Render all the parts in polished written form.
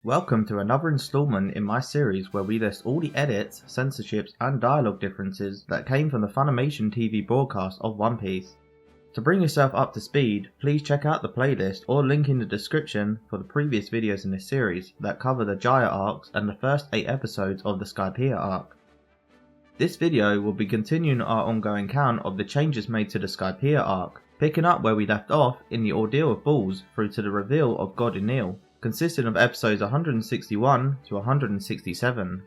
Welcome to another installment in my series where we list all the edits, censorships and dialogue differences that came from the Funimation TV broadcast of One Piece. To bring yourself up to speed, please check out the playlist or link in the description for the previous videos in this series that cover the Jaya arcs and the first 8 episodes of the Skypiea Arc. This video will be continuing our ongoing count of the changes made to the Skypiea Arc, picking up where we left off in the Ordeal of Bulls through to the reveal of God Enil, consisting of episodes 161 to 167.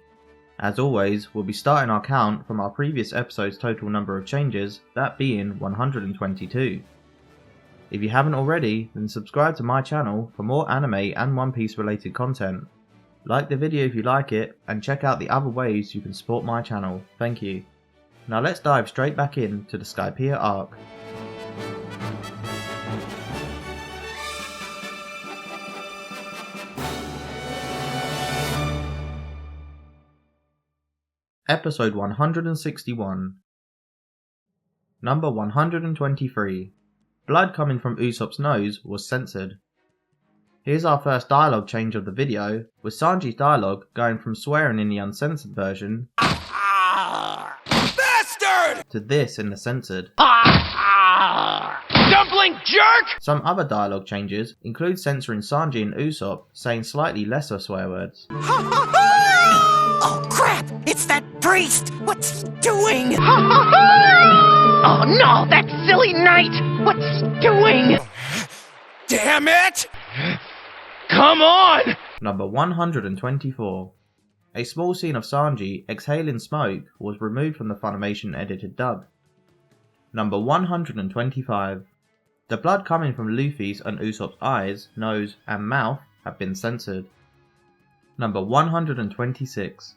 As always, we'll be starting our count from our previous episode's total number of changes, that being 122. If you haven't already, then subscribe to my channel for more anime and One Piece related content. Like the video if you like it, and check out the other ways you can support my channel. Thank you. Now let's dive straight back into the Skypiea Arc. Episode 161. Number 123. Blood coming from Usopp's nose was censored. Here's our first dialogue change of the video, with Sanji's dialogue going from swearing in the uncensored version Bastard! To this in the censored. Dumpling jerk! Some other dialogue changes include censoring Sanji and Usopp saying slightly lesser swear words. Oh crap! It's that priest! What's he doing? Oh no, that silly knight! What's he doing? Damn it! Come on! Number 124. A small scene of Sanji exhaling smoke was removed from the Funimation edited dub. Number 125. The blood coming from Luffy's and Usopp's eyes, nose and mouth have been censored. Number 126.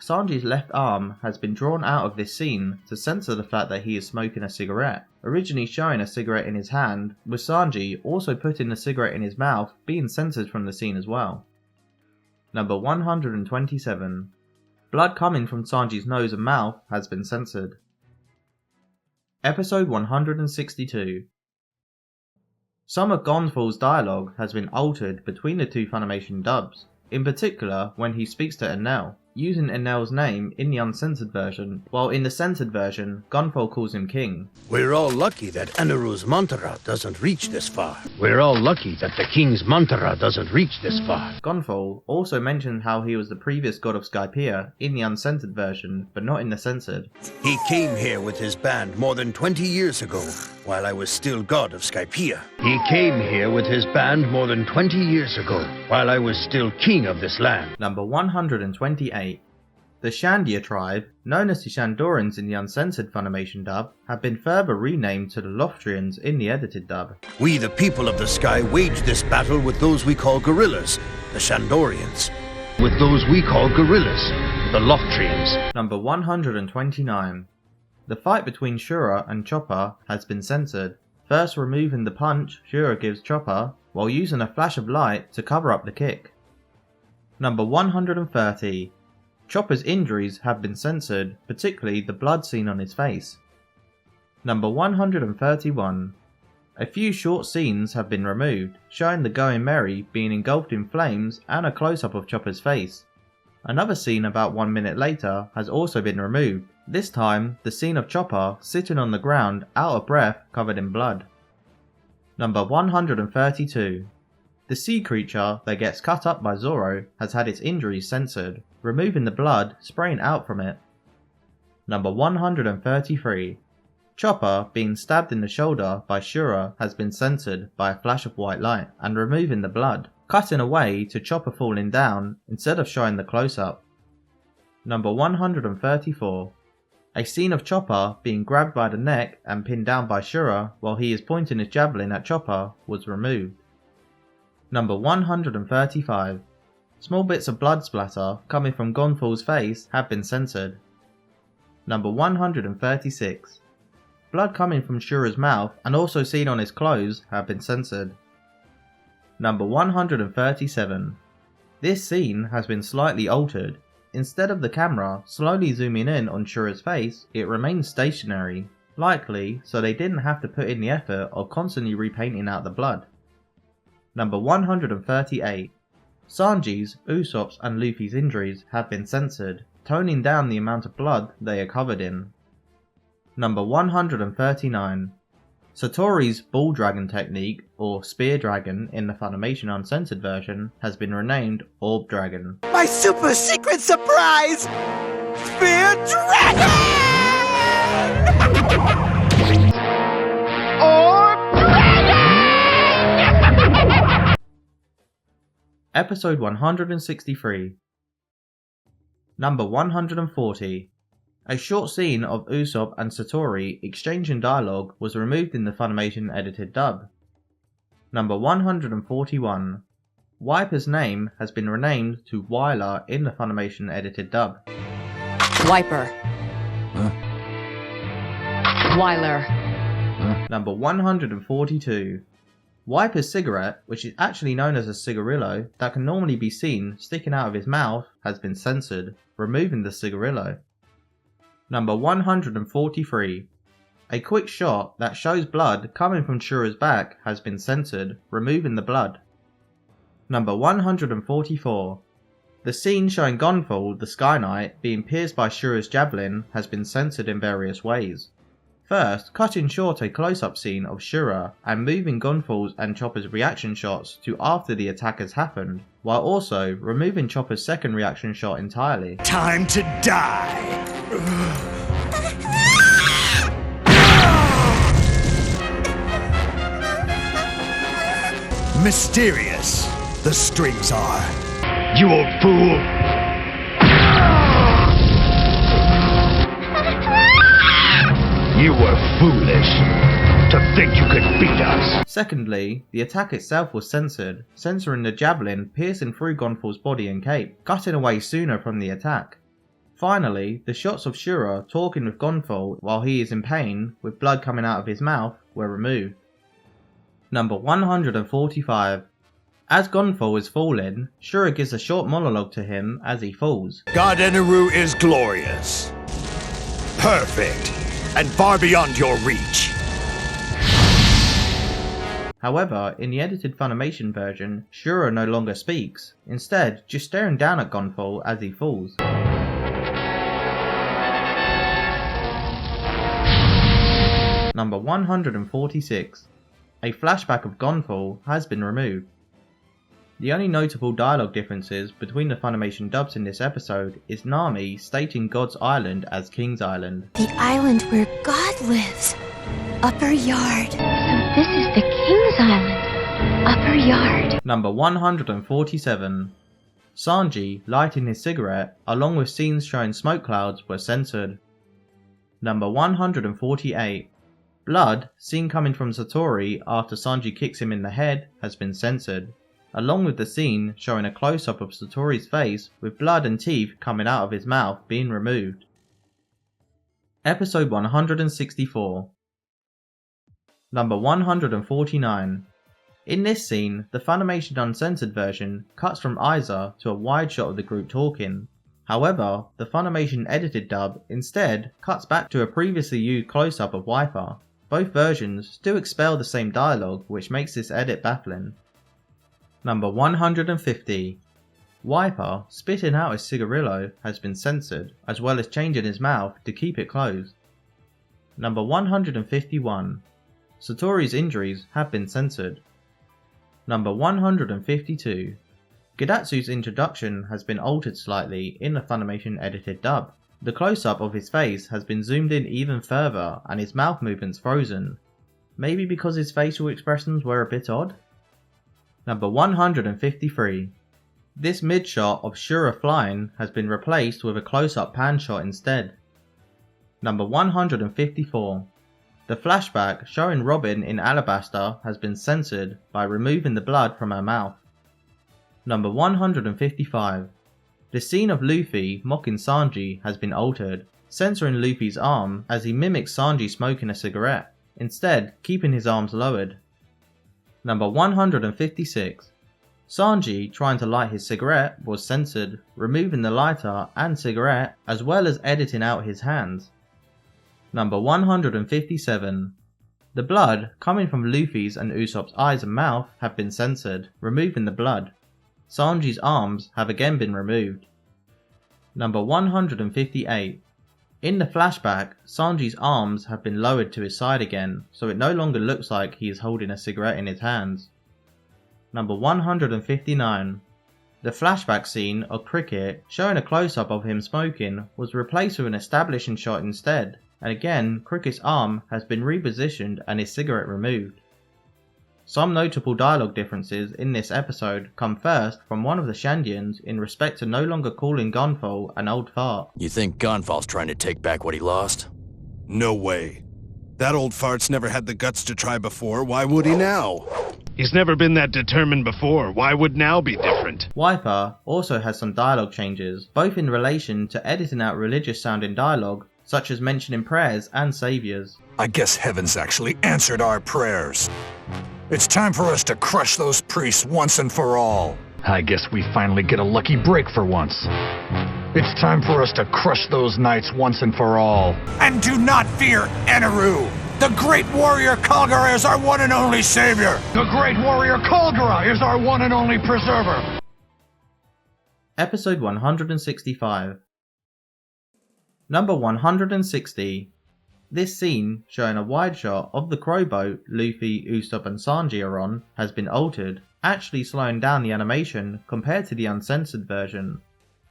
Sanji's left arm has been drawn out of this scene to censor the fact that he is smoking a cigarette, originally showing a cigarette in his hand, with Sanji also putting the cigarette in his mouth being censored from the scene as well. Number 127. Blood coming from Sanji's nose and mouth has been censored. Episode 162. Some of Gonfal's dialogue has been altered between the two Funimation dubs, in particular when he speaks to Enel, using Enel's name in the uncensored version, while in the censored version, Gonfal calls him King. We're all lucky that Eneru's mantra doesn't reach this far. We're all lucky that the king's mantra doesn't reach this far. Gonfal also mentioned how he was the previous god of Skypiea in the uncensored version, but not in the censored. He came here with his band more than 20 years ago, while I was still god of Skypiea. He came here with his band more than 20 years ago, while I was still king of this land. Number 128. The Shandia tribe, known as the Shandorans in the uncensored Funimation dub, have been further renamed to the Loftrians in the edited dub. We the people of the sky wage this battle with those we call gorillas, the Shandorians. With those we call gorillas, the Loftrians. Number 129. The fight between Shura and Chopper has been censored, first removing the punch Shura gives Chopper, while using a flash of light to cover up the kick. Number 130. Chopper's injuries have been censored, particularly the blood seen on his face. Number 131. A few short scenes have been removed, showing the Going Merry being engulfed in flames and a close-up of Chopper's face. Another scene about 1 minute later has also been removed, this time the scene of Chopper sitting on the ground out of breath covered in blood. Number 132. The sea creature that gets cut up by Zoro has had its injuries censored, removing the blood spraying out from it. Number 133. Chopper being stabbed in the shoulder by Shura has been censored by a flash of white light and removing the blood, cutting away to Chopper falling down instead of showing the close-up. Number 134. A scene of Chopper being grabbed by the neck and pinned down by Shura while he is pointing his javelin at Chopper was removed. Number 135. Small bits of blood splatter coming from Gonfal's face have been censored. Number 136. Blood coming from Shura's mouth and also seen on his clothes have been censored. Number 137. This scene has been slightly altered. Instead of the camera slowly zooming in on Shura's face, it remains stationary, likely so they didn't have to put in the effort of constantly repainting out the blood. Number 138. Sanji's, Usopp's and Luffy's injuries have been censored, toning down the amount of blood they are covered in. Number 139. Satori's Ball Dragon technique, or Spear Dragon in the Funimation uncensored version, has been renamed Orb Dragon. My super secret surprise! Spear Dragon! Orb Dragon! Episode 163. Number 140. A short scene of Usopp and Satori exchanging dialogue was removed in the Funimation edited dub. Number 141. Wiper's name has been renamed to Wyler in the Funimation edited dub. Wiper. Wyler. Number 142. Wiper's cigarette, which is actually known as a cigarillo that can normally be seen sticking out of his mouth, has been censored, removing the cigarillo. Number 143. A quick shot that shows blood coming from Shura's back has been censored, removing the blood. Number 144. The scene showing Gonfall, the Sky Knight, being pierced by Shura's javelin has been censored in various ways. First, cutting short a close-up scene of Shura and moving Gonfall's and Chopper's reaction shots to after the attack has happened, while also removing Chopper's second reaction shot entirely. Time to die! Mysterious, the strings are. You old fool! You were foolish to think you could beat us. Secondly, the attack itself was censored, censoring the javelin piercing through Gonfall's body and cape, cutting away sooner from the attack. Finally, the shots of Shura talking with Gonfall while he is in pain, with blood coming out of his mouth, were removed. Number 145. As Gonfall is falling, Shura gives a short monologue to him as he falls. God Eneru is glorious. Perfect. And far beyond your reach. However, in the edited Funimation version, Shura no longer speaks, instead just staring down at Gonfall as he falls. Number 146. A flashback of Gonfall has been removed. The only notable dialogue differences between the Funimation dubs in this episode is Nami stating God's Island as King's Island. The island where God lives. Upper Yard. So this is the King's Island. Upper Yard. Number 147. Sanji lighting his cigarette along with scenes showing smoke clouds were censored. Number 148. Blood, seen coming from Satori after Sanji kicks him in the head, has been censored, along with the scene showing a close-up of Satori's face with blood and teeth coming out of his mouth being removed. Episode 164. Number 149. In this scene, the Funimation uncensored version cuts from Aiza to a wide shot of the group talking. However, the Funimation edited dub instead cuts back to a previously used close-up of Wiper. Both versions still expel the same dialogue, which makes this edit baffling. Number 150. Wiper spitting out his cigarillo has been censored, as well as changing his mouth to keep it closed. Number 151. Satori's injuries have been censored. Number 152. Gidatsu's introduction has been altered slightly in the Funimation edited dub. The close-up of his face has been zoomed in even further and his mouth movements frozen. Maybe because his facial expressions were a bit odd? Number 153. This mid-shot of Shura flying has been replaced with a close-up pan shot instead. Number 154. The flashback showing Robin in Alabasta has been censored by removing the blood from her mouth. Number 155. The scene of Luffy mocking Sanji has been altered, censoring Luffy's arm as he mimics Sanji smoking a cigarette, instead keeping his arms lowered. Number 156. Sanji trying to light his cigarette was censored, removing the lighter and cigarette as well as editing out his hands. Number 157. The blood coming from Luffy's and Usopp's eyes and mouth have been censored, removing the blood. Sanji's arms have again been removed. Number 158. In the flashback, Sanji's arms have been lowered to his side again, so it no longer looks like he is holding a cigarette in his hands. Number 159. The flashback scene of Cricket showing a close-up of him smoking was replaced with an establishing shot instead, and again Cricket's arm has been repositioned and his cigarette removed. Some notable dialogue differences in this episode come first from one of the Shandians in respect to no longer calling Gunfall an old fart. You think Gunfall's trying to take back what he lost? No way. That old fart's never had the guts to try before, why would he now? He's never been that determined before, why would now be different? Wiper also has some dialogue changes, both in relation to editing out religious sounding dialogue, such as mentioning prayers and saviors. I guess heaven's actually answered our prayers. It's time for us to crush those priests once and for all. I guess we finally get a lucky break for once. It's time for us to crush those knights once and for all. And do not fear Eneru! The great warrior Kalgara is our one and only savior! The great warrior Kalgara is our one and only preserver! Episode 165. Number 160. This scene, showing a wide shot of the crow boat Luffy, Usopp and Sanji are on, has been altered, actually slowing down the animation compared to the uncensored version.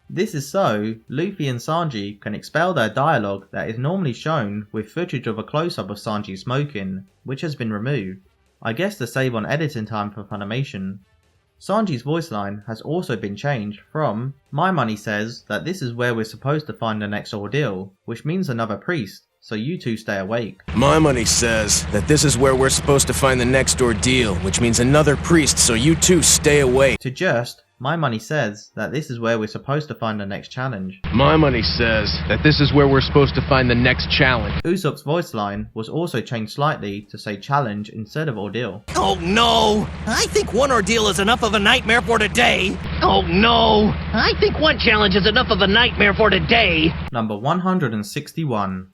This is so Luffy and Sanji can expel their dialogue that is normally shown with footage of a close-up of Sanji smoking, which has been removed. I guess to save on editing time for Funimation. Sanji's voice line has also been changed from "My money says that this is where we're supposed to find the next ordeal, which means another priest, so you two stay awake." My money says that this is where we're supposed to find the next ordeal, which means another priest, so you two stay awake. To just "My money says that this is where we're supposed to find the next challenge." My money says that this is where we're supposed to find the next challenge. Usopp's voice line was also changed slightly to say challenge instead of ordeal. Oh no! I think one ordeal is enough of a nightmare for today! Oh no! I think one challenge is enough of a nightmare for today! Number 161.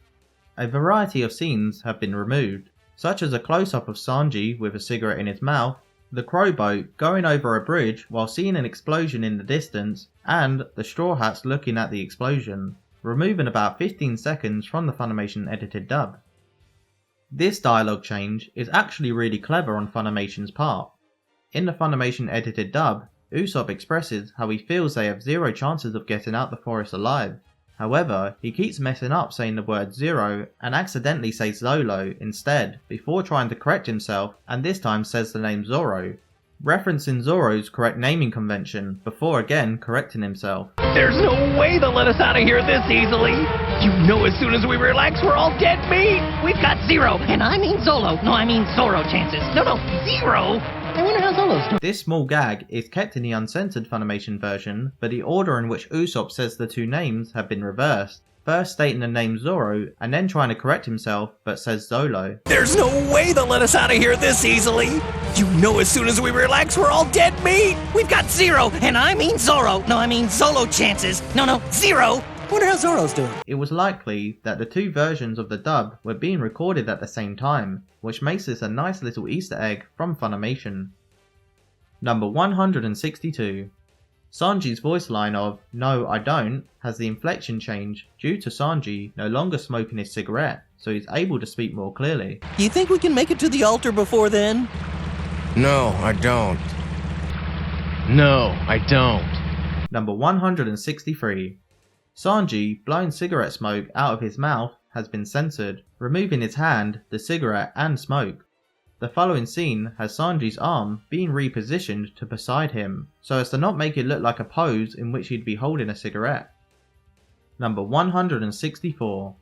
A variety of scenes have been removed, such as a close-up of Sanji with a cigarette in his mouth, the crow boat going over a bridge while seeing an explosion in the distance, and the Straw Hats looking at the explosion, removing about 15 seconds from the Funimation edited dub. This dialogue change is actually really clever on Funimation's part. In the Funimation edited dub, Usopp expresses how he feels they have zero chances of getting out the forest alive. However, he keeps messing up saying the word zero and accidentally says Zolo instead before trying to correct himself, and this time says the name Zoro, referencing Zoro's correct naming convention before again correcting himself. There's no way they'll let us out of here this easily! You know as soon as we relax we're all dead meat! We've got zero, and I mean Zolo, no I mean Zoro chances. No, zero! I wonder how Zolo's doing. This small gag is kept in the uncensored Funimation version, but the order in which Usopp says the two names have been reversed, first stating the name Zoro and then trying to correct himself but says Zolo. There's no way they'll let us out of here this easily! You know as soon as we relax we're all dead meat! We've got zero, and I mean Zoro, no I mean Zolo chances. No, zero! I wonder how Zoro's doing. It was likely that the two versions of the dub were being recorded at the same time, which makes this a nice little Easter egg from Funimation. Number 162. Sanji's voice line of "No, I don't" has the inflection change due to Sanji no longer smoking his cigarette, so he's able to speak more clearly. You think we can make it to the altar before then? No, I don't. No, I don't. Number 163. Sanji blowing cigarette smoke out of his mouth has been censored, removing his hand, the cigarette and smoke. The following scene has Sanji's arm being repositioned to beside him, so as to not make it look like a pose in which he'd be holding a cigarette. Number 164.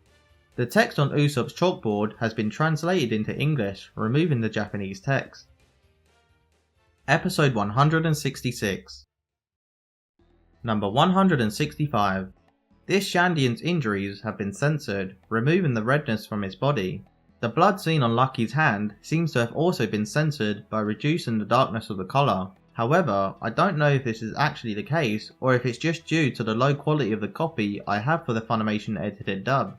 The text on Usopp's chalkboard has been translated into English, removing the Japanese text. Episode 166. Number 165. This Shandian's injuries have been censored, removing the redness from his body. The blood seen on Lucky's hand seems to have also been censored by reducing the darkness of the collar. However, I don't know if this is actually the case or if it's just due to the low quality of the copy I have for the Funimation edited dub.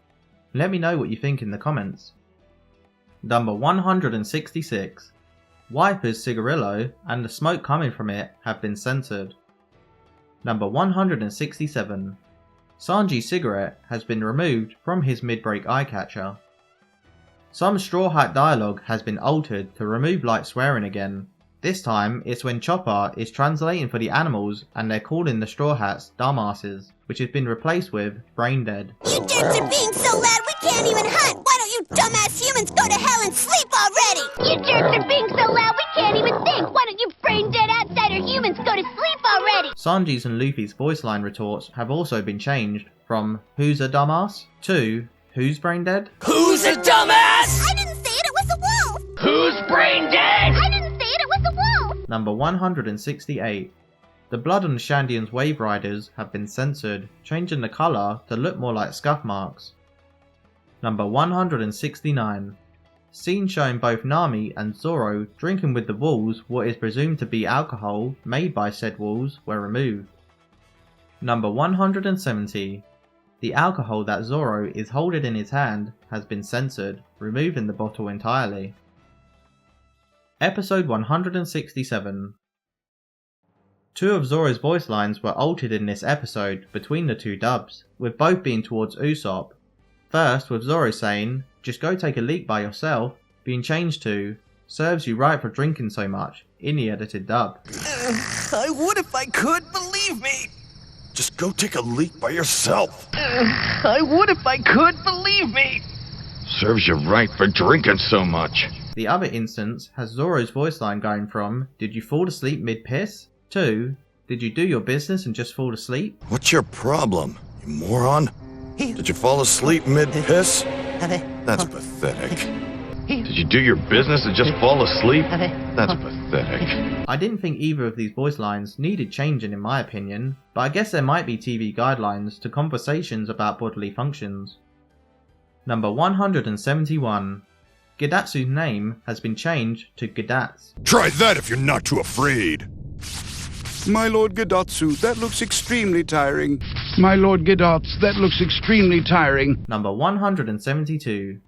Let me know what you think in the comments. Number 166. Wiper's cigarillo and the smoke coming from it have been censored. Number 167. Sanji's cigarette has been removed from his mid-break eye catcher. Some Straw Hat dialogue has been altered to remove light swearing again. This time, it's when Chopper is translating for the animals and they're calling the Straw Hats dumbasses, which has been replaced with brain dead. You jerks are being so loud we can't even hunt! Why don't you dumbass humans go to hell and sleep already? You jerks are being so loud we can't even think! Why don't you brain-dead outsider humans go to sleep already? Sanji's and Luffy's voice line retorts have also been changed from "Who's a dumbass?" to "Who's brain dead?" Who's a dumbass? I didn't say it was a wolf! Who's brain dead? I didn't say it was a wolf! Number 168. The Blood on Shandian's Wave Riders have been censored, changing the colour to look more like scuff marks. Number 169. Scenes showing both Nami and Zoro drinking with the wolves what is presumed to be alcohol made by said wolves were removed. Number 170. The alcohol that Zoro is holding in his hand has been censored, removing the bottle entirely. Episode 167. Two of Zoro's voice lines were altered in this episode between the two dubs, with both being towards Usopp. First with Zoro saying, "Just go take a leak by yourself," being changed to, "Serves you right for drinking so much," in the edited dub. I would if I could, believe me! Just go take a leak by yourself! I would if I could, believe me! Serves you right for drinking so much. The other instance has Zoro's voice line going from, "Did you fall asleep mid-piss?" to, "Did you do your business and just fall asleep?" What's your problem, you moron? Did you fall asleep mid-piss? That's pathetic. Did you do your business and just fall asleep? That's pathetic. I didn't think either of these voice lines needed changing in my opinion, but I guess there might be TV guidelines to conversations about bodily functions. Number 171. Gidatsu's name has been changed to Gidatsu. Try that if you're not too afraid! My Lord Gidatsu, that looks extremely tiring. My Lord Gidatsu, that looks extremely tiring. Number 172.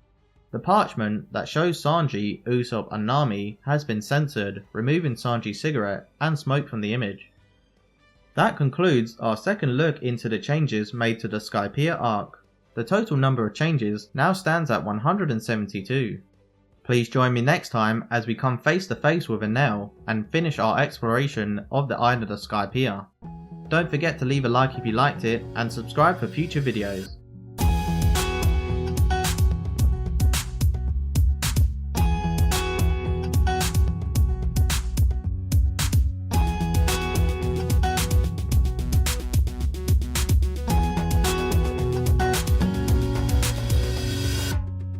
The parchment that shows Sanji, Usopp and Nami has been censored, removing Sanji's cigarette and smoke from the image. That concludes our second look into the changes made to the Skypiea Arc. The total number of changes now stands at 172. Please join me next time as we come face to face with Enel and finish our exploration of the island of Skypiea. Don't forget to leave a like if you liked it and subscribe for future videos.